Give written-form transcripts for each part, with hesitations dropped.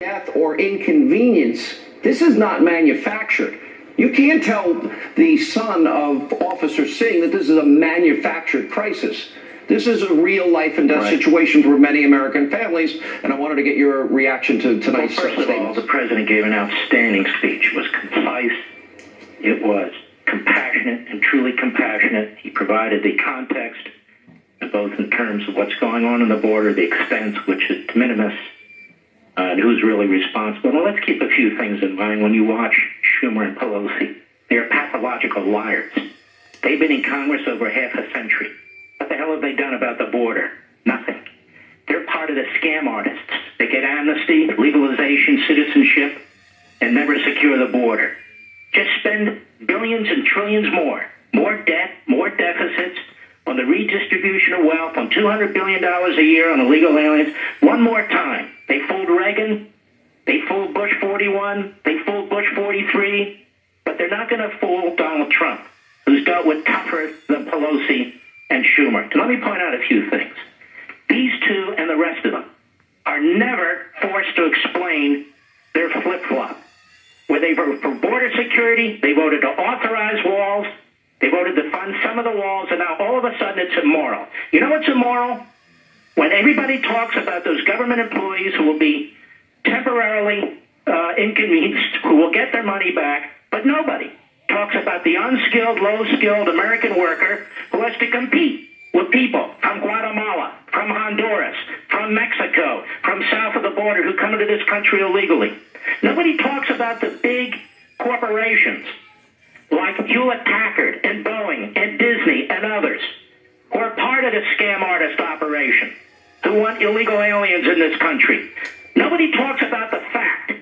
death or inconvenience. This is not manufactured. You can't tell the son of Officer Singh that this is a manufactured crisis. This is a real life and death situation for many American families, and I wanted to get your reaction to tonight's statement. First of all, the president gave an outstanding speech. It was concise, it was compassionate and truly compassionate. He provided the context, both in terms of what's going on the border, the expense, which is de minimis, and who's really responsible. Now, let's keep a few things in mind when you watch Schumer and Pelosi. They're pathological liars. They've been in Congress over half a century. What the hell have they done about the border? Nothing. They're part of the scam artists. They get amnesty, legalization, citizenship, and never secure the border. Just spend billions and trillions more. More debt, more deficits, on the redistribution of wealth, on $200 billion a year on illegal aliens. One more time. They fooled Reagan. They fooled Bush 41. They fooled Bush 43. But they're not going to fool Donald Trump, who's dealt with tougher than Pelosi and Schumer. And let me point out a few things. These two and the rest of them are never forced to explain their flip-flop. Where they voted for border security, they voted to authorize walls, they voted to fund some of the walls, and now all of a sudden it's immoral. You know what's immoral? When everybody talks about those government employees who will be temporarily inconvenienced, who will get their money back, but nobody talks about the unskilled, low-skilled American worker who has to compete with people from Guatemala, from Honduras, from Mexico, from south of the border who come into this country illegally. Nobody talks about the big corporations like Hewlett-Packard and Boeing and Disney and others who are part of the scam artist operation, who want illegal aliens in this country. Nobody talks about the fact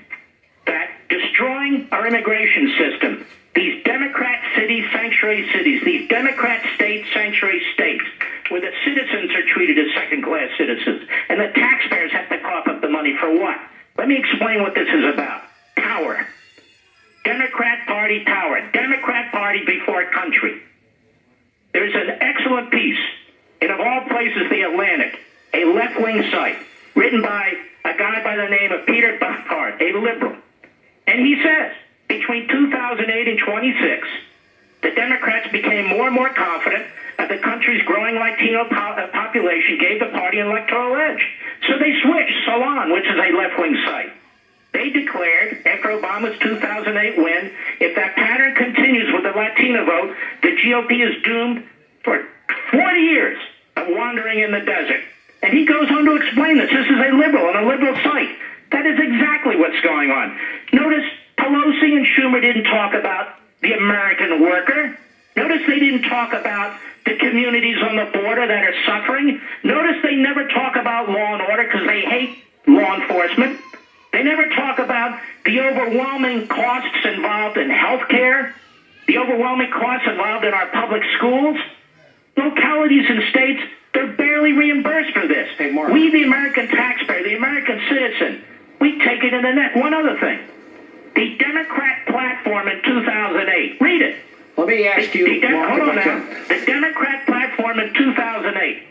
that destroying our immigration system, these Democrat city sanctuary cities, these Democrat state sanctuary states, where the citizens are treated as second-class citizens, and the taxpayers have to cough up the money for what? Let me explain what this is about. Power. Democrat Party power. Democrat Party before country. There's an excellent piece in, of all places, The Atlantic, a left-wing site, written by a guy by the name of Peter Buffard, a liberal. And he says, between 2008 and 26, the Democrats became more and more confident that the country's growing Latino population gave the party an electoral edge. So they switched Salon, which is a left-wing site. They declared, after Obama's 2008 win, if that pattern continues with the Latino vote, the GOP is doomed for 40 years of wandering in the desert. And he goes on to explain this. This is a liberal on a liberal site. That is exactly what's going on. Notice Pelosi and Schumer didn't talk about the American worker. Notice they didn't talk about the communities on the border that are suffering. Notice they never talk about law and order because they hate law enforcement. They never talk about the overwhelming costs involved in health care, the overwhelming costs involved in our public schools. Localities and states, they're barely reimbursed for this. Hey, Mark. We, the American taxpayer, the American citizen, we take it in the neck. One other thing. The Democrat platform in 2008. Read it. Let me ask you, Mark, hold on now. The Democrat platform in 2008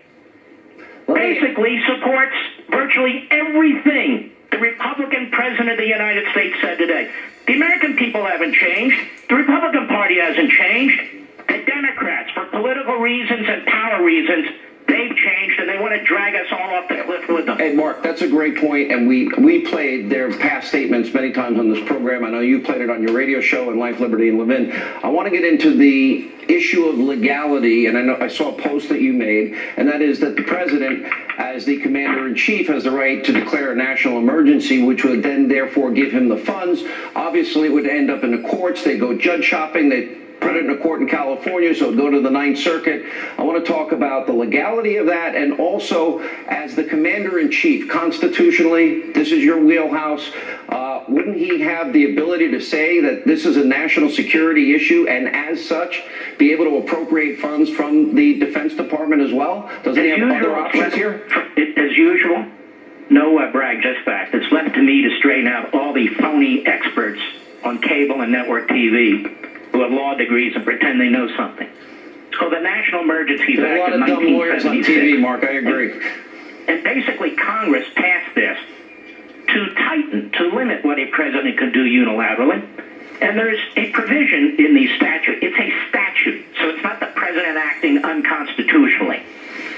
basically supports virtually everything the Republican president of the United States said today. The American people haven't changed. The Republican Party hasn't changed. The Democrats, for political reasons and power reasons, they've changed, and they want to drag us all off the cliff with them. Hey, Mark, that's a great point, and we played their past statements many times on this program. I know you played it on your radio show in Life, Liberty, and Levin. I want to get into the issue of legality, and I saw a post that you made, and that is that the president, as the commander-in-chief, has the right to declare a national emergency, which would then therefore give him the funds. Obviously, it would end up in the courts. They go judge shopping. They put it in a court in California, so it'd go to the Ninth Circuit. I want to talk about the legality of that, and also, as the commander-in-chief, constitutionally, this is your wheelhouse, wouldn't he have the ability to say that this is a national security issue, and as such, be able to appropriate funds from the Defense Department as well? Doesn't he have other options here? As usual, no brag, just fact. It's left to me to straighten out all the phony experts on cable and network TV who have law degrees and pretend they know something. It's called the National Emergencies There are Act a lot of of dumb lawyers on 1976. TV, Mark. I agree. And basically, Congress passed this to tighten, to limit what a president can do unilaterally. And there's a provision in the statute. It's a statute, so it's not the president acting unconstitutionally.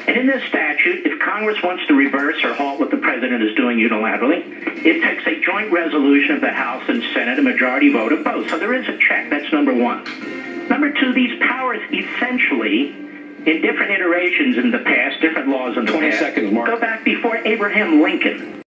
And in this statute, if Congress wants to reverse or halt what the president is doing unilaterally, it takes a joint resolution of the House and Senate, a majority vote of both. So there is a check. That's number one. Number two, these powers essentially, in different iterations in the past, different laws in the 20 past, seconds, Mark. go back before Abraham Lincoln.